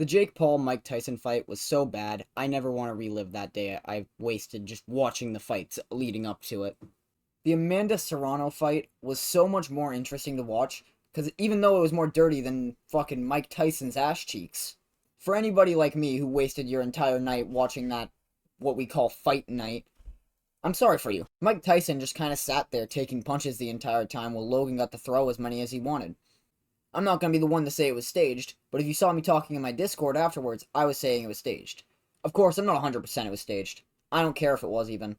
The Jake Paul-Mike Tyson fight was so bad, I never want to relive that day I wasted just watching the fights leading up to it. The Amanda Serrano fight was so much more interesting to watch, because even though it was more dirty than fucking Mike Tyson's ass cheeks, for anybody like me who wasted your entire night watching that, what we call fight night, I'm sorry for you. Mike Tyson just kind of sat there taking punches the entire time while Logan got to throw as many as he wanted. I'm not going to be the one to say it was staged, but if you saw me talking in my Discord afterwards, I was saying it was staged. Of course, I'm not 100% it was staged. I don't care if it was even.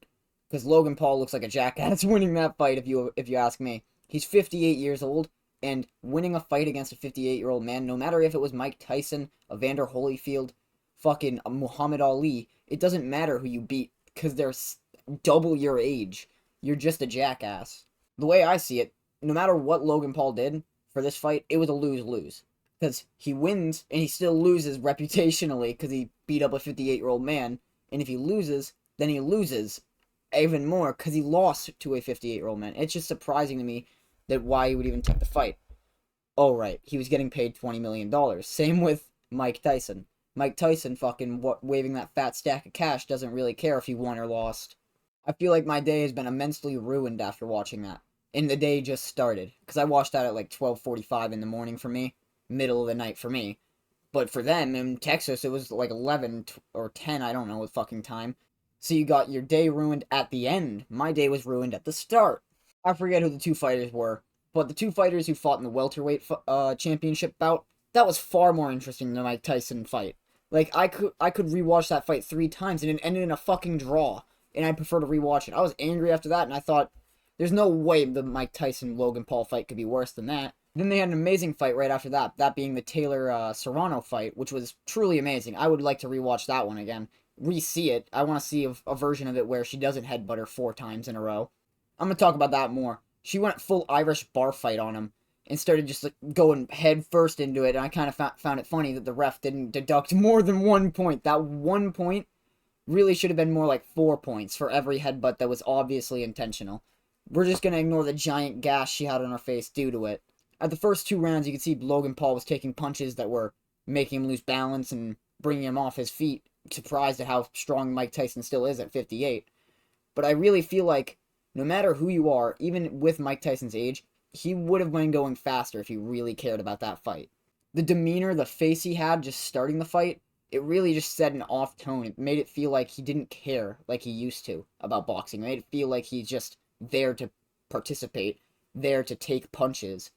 Because Logan Paul looks like a jackass winning that fight if you ask me. He's 58 years old, and winning a fight against a 58-year-old man, no matter if it was Mike Tyson, Evander Holyfield, fucking Muhammad Ali, it doesn't matter who you beat, because they're double your age. You're just a jackass. The way I see it, no matter what Logan Paul did for this fight, it was a lose-lose. Because he wins, and he still loses reputationally, because he beat up a 58-year-old man, and if he loses, then he loses even more, because he lost to a 58-year-old man. It's just surprising to me that why he would even take the fight. Oh, right, he was getting paid $20 million. Same with Mike Tyson. Mike Tyson fucking waving that fat stack of cash doesn't really care if he won or lost. I feel like my day has been immensely ruined after watching that. And the day just started. Because I watched that at like 12:45 in the morning for me. Middle of the night for me. But for them, in Texas, it was like 11 or 10, I don't know what fucking time. So you got your day ruined at the end. My day was ruined at the start. I forget who the two fighters were. But the two fighters who fought in the welterweight championship bout, that was far more interesting than the Mike Tyson fight. Like, I could rewatch that fight 3 times, and it ended in a fucking draw. And I prefer to rewatch it. I was angry after that, and I thought, there's no way the Mike Tyson-Logan Paul fight could be worse than that. Then they had an amazing fight right after that, that being the Taylor Serrano fight, which was truly amazing. I would like to rewatch that one again. Re-see it. I want to see a version of it where she doesn't headbutt her 4 times in a row. I'm going to talk about that more. She went full Irish bar fight on him and started just like going head first into it, and I kind of found it funny that the ref didn't deduct more than 1 point. That 1 point really should have been more like 4 points for every headbutt that was obviously intentional. We're just going to ignore the giant gash she had on her face due to it. At the first 2 rounds, you could see Logan Paul was taking punches that were making him lose balance and bringing him off his feet. Surprised at how strong Mike Tyson still is at 58. But I really feel like no matter who you are, even with Mike Tyson's age, he would have been going faster if he really cared about that fight. The demeanor, the face he had just starting the fight, it really just set an off tone. It made it feel like he didn't care like he used to about boxing. It made it feel like he's just there to participate, there to take punches.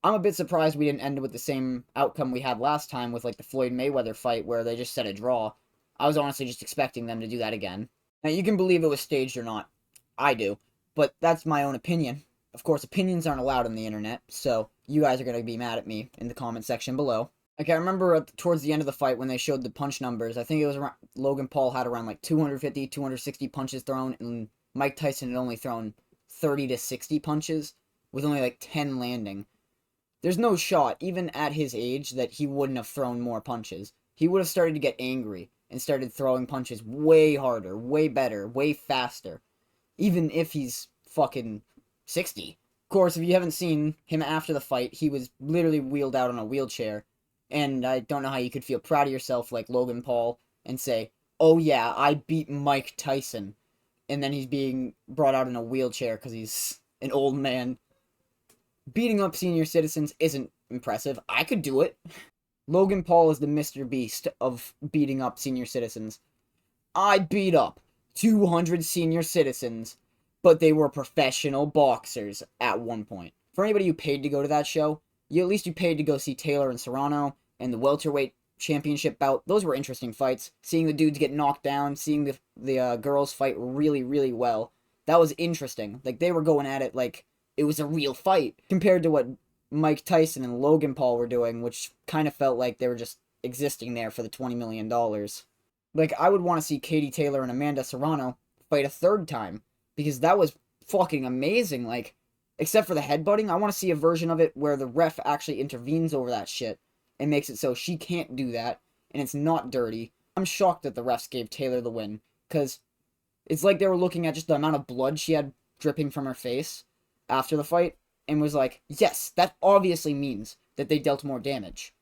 I'm a bit surprised we didn't end with the same outcome we had last time with like the Floyd Mayweather fight where they just set a draw. I was honestly just expecting them to do that again. Now you can believe it was staged or not. I do. But that's my own opinion. Of course, opinions aren't allowed on the internet, so you guys are going to be mad at me in the comment section below. Like, I remember towards the end of the fight when they showed the punch numbers, I think it was around, Logan Paul had around like 250, 260 punches thrown, and Mike Tyson had only thrown 30 to 60 punches, with only like 10 landing. There's no shot, even at his age, that he wouldn't have thrown more punches. He would have started to get angry and started throwing punches way harder, way better, way faster. Even if he's fucking 60. Of course, if you haven't seen him after the fight, he was literally wheeled out on a wheelchair. And I don't know how you could feel proud of yourself like Logan Paul and say, oh yeah, I beat Mike Tyson. And then he's being brought out in a wheelchair because he's an old man. Beating up senior citizens isn't impressive. I could do it. Logan Paul is the Mr. Beast of beating up senior citizens. I beat up 200 senior citizens, but they were professional boxers at one point. For anybody who paid to go to that show, at least you paid to go see Taylor and Serrano and the welterweight championship bout. Those were interesting fights. Seeing the dudes get knocked down, seeing the girls fight really, really well. That was interesting. Like, they were going at it like it was a real fight compared to what Mike Tyson and Logan Paul were doing, which kind of felt like they were just existing there for the $20 million. Like, I would want to see Katie Taylor and Amanda Serrano fight a third time, because that was fucking amazing. Like, except for the headbutting, I want to see a version of it where the ref actually intervenes over that shit and makes it so she can't do that, and it's not dirty. I'm shocked that the refs gave Taylor the win, because it's like they were looking at just the amount of blood she had dripping from her face after the fight, and was like, yes, that obviously means that they dealt more damage.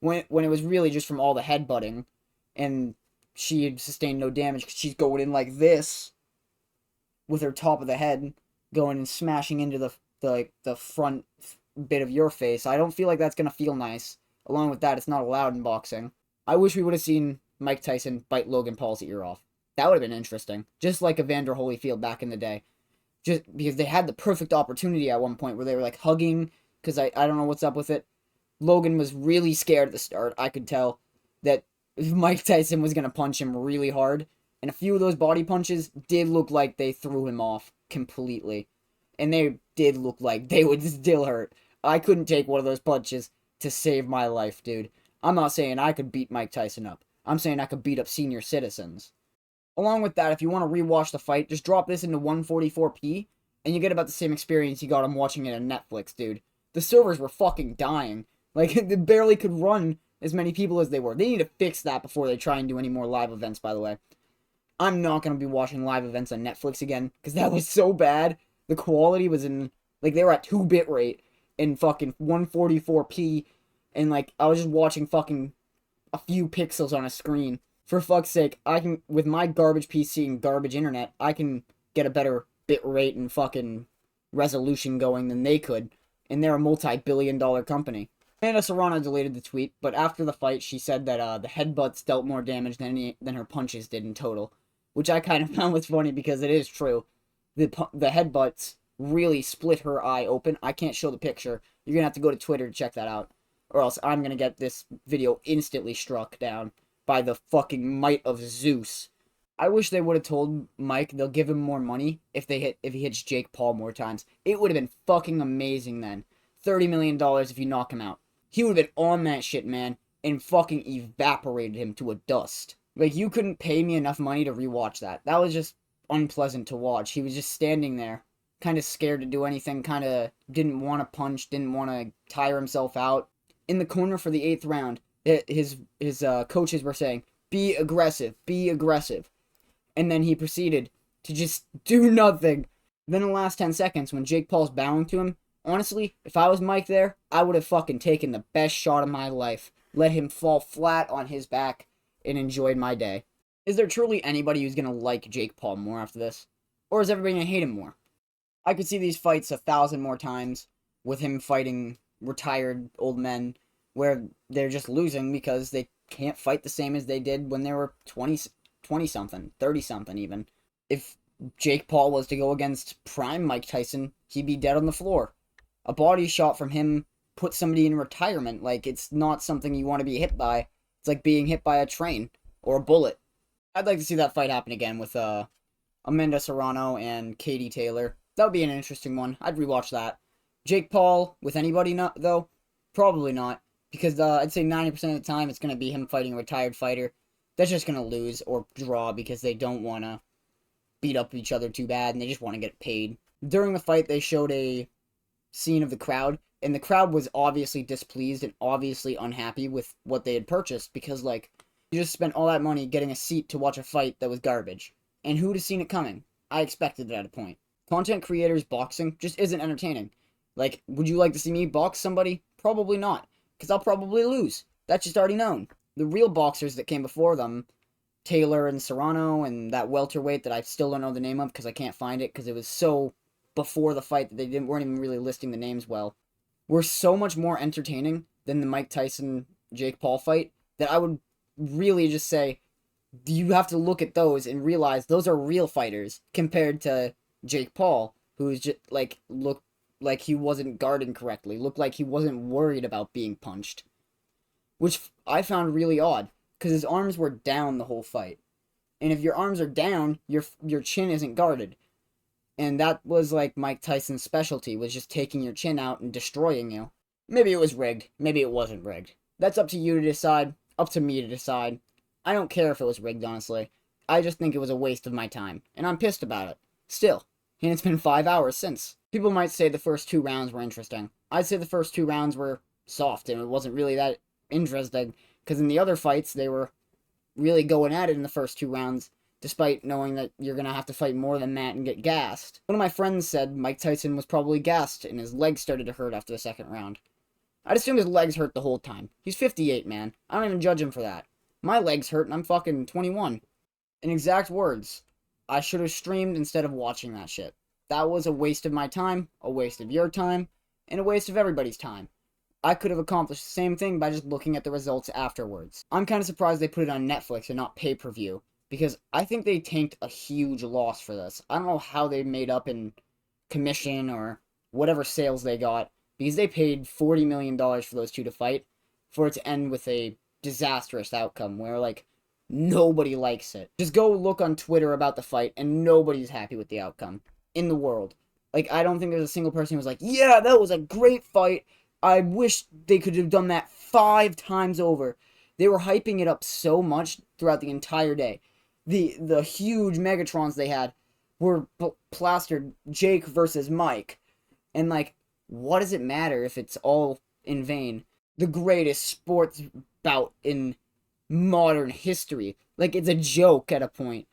when it was really just from all the headbutting, and she had sustained no damage because she's going in like this with her top of the head, going and smashing into the front bit of your face. I don't feel like that's gonna feel nice. Along with that, it's not allowed in boxing. I wish we would have seen Mike Tyson bite Logan Paul's ear off. That would have been interesting. Just like Evander Holyfield back in the day. Just because they had the perfect opportunity at one point where they were like hugging, because I don't know what's up with it. Logan was really scared at the start. I could tell that Mike Tyson was going to punch him really hard. And a few of those body punches did look like they threw him off completely. And they did look like they would still hurt. I couldn't take one of those punches to save my life, dude. I'm not saying I could beat Mike Tyson up. I'm saying I could beat up senior citizens. Along with that, if you want to rewatch the fight, just drop this into 144p, and you get about the same experience you got on watching it on Netflix, dude. The servers were fucking dying. Like, they barely could run as many people as they were. They need to fix that before they try and do any more live events, by the way. I'm not going to be watching live events on Netflix again, because that was so bad. The quality was in, like, they were at 2 bitrate in fucking 144p, and, like, I was just watching fucking a few pixels on a screen. For fuck's sake, I can, with my garbage PC and garbage internet, I can get a better bit rate and fucking resolution going than they could. And they're a multi-billion-dollar company. Amanda Serrano deleted the tweet, but after the fight, she said that the headbutts dealt more damage than her punches did in total. Which I kind of found was funny because it is true. The headbutts really split her eye open. I can't show the picture. You're going to have to go to Twitter to check that out. Or else I'm going to get this video instantly struck down by the fucking might of Zeus. I wish they would have told Mike they'll give him more money if he hits Jake Paul more times. It would have been fucking amazing then. $30 million if you knock him out. He would have been on that shit, man, and fucking evaporated him to a dust. Like, you couldn't pay me enough money to rewatch that. That was just unpleasant to watch. He was just standing there, kind of scared to do anything, kind of didn't want to punch, didn't want to tire himself out. In the corner for the 8th round, his coaches were saying, be aggressive, be aggressive. And then he proceeded to just do nothing. Then the last 10 seconds, when Jake Paul's bowing to him, honestly, if I was Mike there, I would have fucking taken the best shot of my life. Let him fall flat on his back and enjoyed my day. Is there truly anybody who's gonna like Jake Paul more after this? Or is everybody gonna hate him more? I could see these fights 1,000 more times with him fighting retired old men where they're just losing because they can't fight the same as they did when they were 20-something, 30-something even. If Jake Paul was to go against prime Mike Tyson, he'd be dead on the floor. A body shot from him puts somebody in retirement. Like, it's not something you want to be hit by. It's like being hit by a train or a bullet. I'd like to see that fight happen again with Amanda Serrano and Katie Taylor. That would be an interesting one. I'd rewatch that. Jake Paul with anybody, not though? Probably not. Because I'd say 90% of the time it's going to be him fighting a retired fighter. That's just going to lose or draw because they don't want to beat up each other too bad and they just want to get paid. During the fight, they showed a scene of the crowd, and the crowd was obviously displeased and obviously unhappy with what they had purchased because, like, you just spent all that money getting a seat to watch a fight that was garbage. And who'd have seen it coming? I expected it at a point. Content creators boxing just isn't entertaining. Like, would you like to see me box somebody? Probably not. Because I'll probably lose. That's just already known. The real boxers that came before them, Taylor and Serrano and that welterweight that I still don't know the name of because I can't find it because it was so before the fight that they weren't even really listing the names well, were so much more entertaining than the Mike Tyson-Jake Paul fight that I would really just say you have to look at those and realize those are real fighters compared to Jake Paul, who's just looked like he wasn't guarding correctly, looked like he wasn't worried about being punched, which I found really odd because his arms were down the whole fight, and if your arms are down, your chin isn't guarded, and that was like Mike Tyson's specialty, was just taking your chin out and destroying you. Maybe it was rigged, maybe it wasn't rigged. That's up to you to decide, up to me to decide. I don't care if it was rigged, honestly. I just think it was a waste of my time, and I'm pissed about it. Still. And it's been 5 hours since. People might say the first 2 rounds were interesting. I'd say the first 2 rounds were soft, and it wasn't really that interesting, because in the other fights, they were really going at it in the first 2 rounds, despite knowing that you're going to have to fight more than that and get gassed. One of my friends said Mike Tyson was probably gassed, and his legs started to hurt after the second round. I'd assume his legs hurt the whole time. He's 58, man. I don't even judge him for that. My legs hurt and I'm fucking 21. In exact words, I should have streamed instead of watching that shit. That was a waste of my time, a waste of your time, and a waste of everybody's time. I could have accomplished the same thing by just looking at the results afterwards. I'm kind of surprised they put it on Netflix and not pay-per-view, because I think they tanked a huge loss for this. I don't know how they made up in commission or whatever sales they got, because they paid $40 million for those two to fight, for it to end with a disastrous outcome where, like, nobody likes it. Just go look on Twitter about the fight, and nobody's happy with the outcome in the world. Like, I don't think there's a single person who was like, yeah, that was a great fight. I wish they could have done that 5 times over. They were hyping it up so much throughout the entire day. The huge Megatrons they had were plastered Jake versus Mike. And, like, what does it matter if it's all in vain? The greatest sports bout in modern history. Like, it's a joke at a point.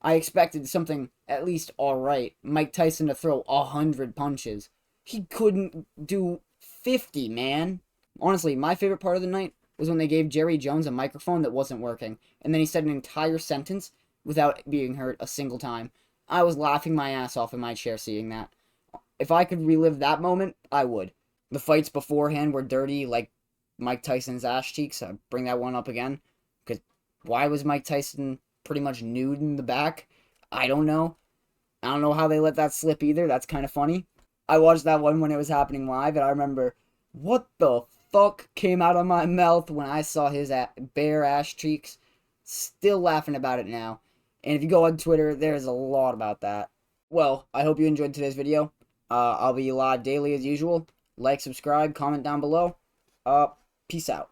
I expected something at least alright. Mike Tyson to throw 100 punches. He couldn't do 50, man. Honestly, my favorite part of the night was when they gave Jerry Jones a microphone that wasn't working, and then he said an entire sentence without being heard a single time. I was laughing my ass off in my chair seeing that. If I could relive that moment, I would. The fights beforehand were dirty, like Mike Tyson's ass cheeks. I bring that one up again. Because why was Mike Tyson pretty much nude in the back? I don't know. I don't know how they let that slip either. That's kind of funny. I watched that one when it was happening live, and I remember, what the fuck came out of my mouth when I saw his bare ass cheeks? Still laughing about it now. And if you go on Twitter, there's a lot about that. Well, I hope you enjoyed today's video. I'll be live daily as usual. Like, subscribe, comment down below. Peace out.